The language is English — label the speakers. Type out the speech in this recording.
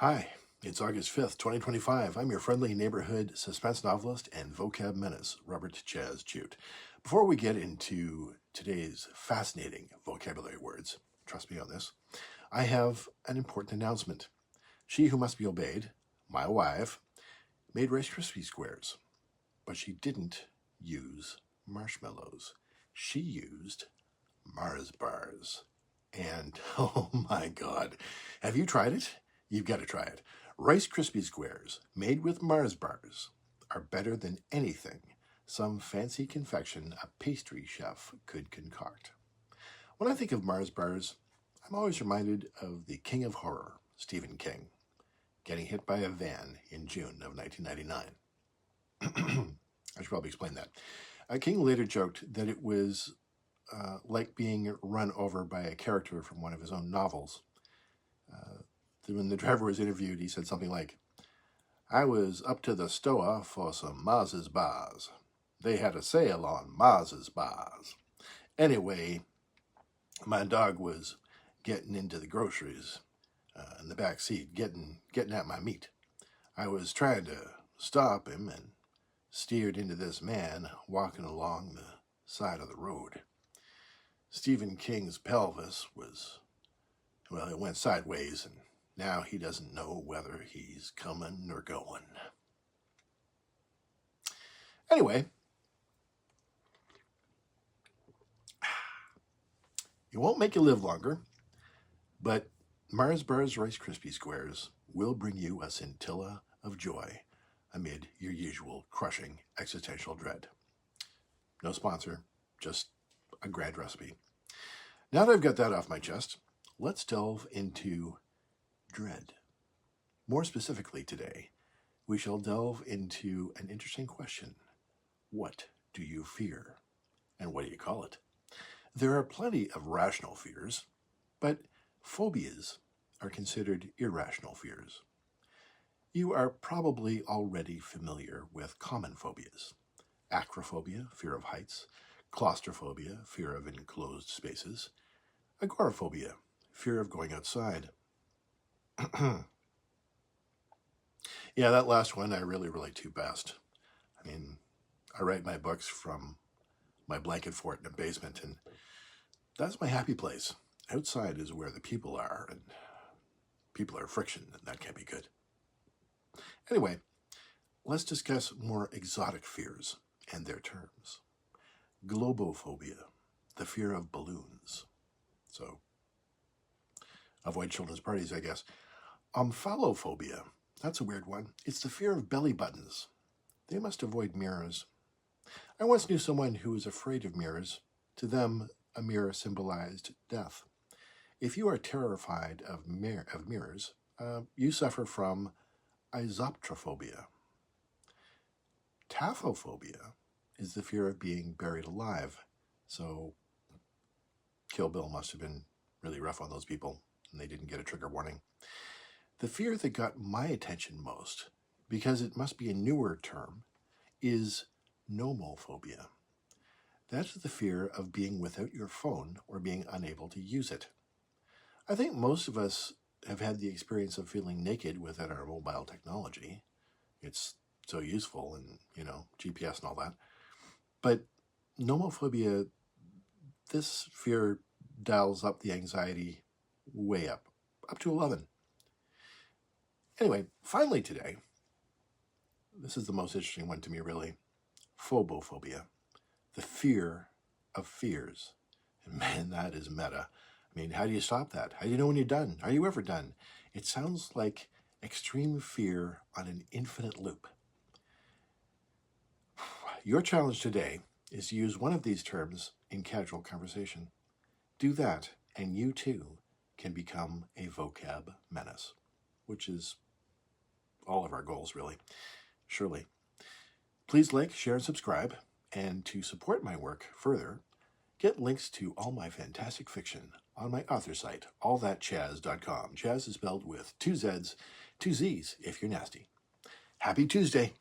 Speaker 1: Hi, it's August 5th, 2025. I'm your friendly neighborhood suspense novelist and vocab menace, Robert Chaz Jute. Before we get into today's fascinating vocabulary words, trust me on this, I have an important announcement. She who must be obeyed, my wife, made Rice Krispie squares, but she didn't use marshmallows. She used Mars bars. And, oh my God, have you tried it? You've got to try it. Rice Krispie squares made with Mars bars are better than anything some fancy confection a pastry chef could concoct. When I think of Mars bars, I'm always reminded of the king of horror, Stephen King, getting hit by a van in June of 1999. I should probably explain that. King later joked that it was like being run over by a character from one of his own novels. When the driver was interviewed, he said something like, "I was up to the store for some Mars's bars. They had a sale on Mars's bars. Anyway, my dog was getting into the groceries in the back seat, getting at my meat. I was trying to stop him and steered into this man walking along the side of the road. Stephen King's pelvis was, well, it went sideways, and now he doesn't know whether he's coming or going." Anyway, it won't make you live longer, but Mars Bars Rice Krispie Squares will bring you a scintilla of joy amid your usual crushing existential dread. No sponsor, just a grand recipe. Now that I've got that off my chest, let's delve into dread. More specifically today, we shall delve into an interesting question. What do you fear? And what do you call it? There are plenty of rational fears, but phobias are considered irrational fears. You are probably already familiar with common phobias. Acrophobia, fear of heights. Claustrophobia, fear of enclosed spaces. Agoraphobia, fear of going outside. Yeah, that last one I really relate to best. I mean, I write my books from my blanket fort in a basement, and that's my happy place. Outside is where the people are, and people are friction, and that can't be good. Anyway, let's discuss more exotic fears and their terms. Globophobia, the fear of balloons. So, avoid children's parties, I guess. Omphalophobia, that's a weird one. It's the fear of belly buttons. They must avoid mirrors. I once knew someone who was afraid of mirrors. To them, a mirror symbolized death. If you are terrified of mirrors, you suffer from isoptrophobia. Taphophobia is the fear of being buried alive. So, Kill Bill must have been really rough on those people, and they didn't get a trigger warning. The fear that got my attention most, because it must be a newer term, is nomophobia. That's the fear of being without your phone or being unable to use it. I think most of us have had the experience of feeling naked without our mobile technology. It's so useful and, GPS and all that. But nomophobia, this fear dials up the anxiety way up to 11. Anyway, finally today, this is the most interesting one to me, really. Phobophobia, the fear of fears. And man, that is meta. I mean, how do you stop that? How do you know when you're done? Are you ever done? It sounds like extreme fear on an infinite loop. Your challenge today is to use one of these terms in casual conversation. Do that, and you too can become a vocab menace, which is all of our goals, really. Surely. Please like, share, and subscribe. And to support my work further, get links to all my fantastic fiction on my author site, allthatchaz.com. Chaz is spelled with 2 Z's, 2 Z's if you're nasty. Happy Tuesday.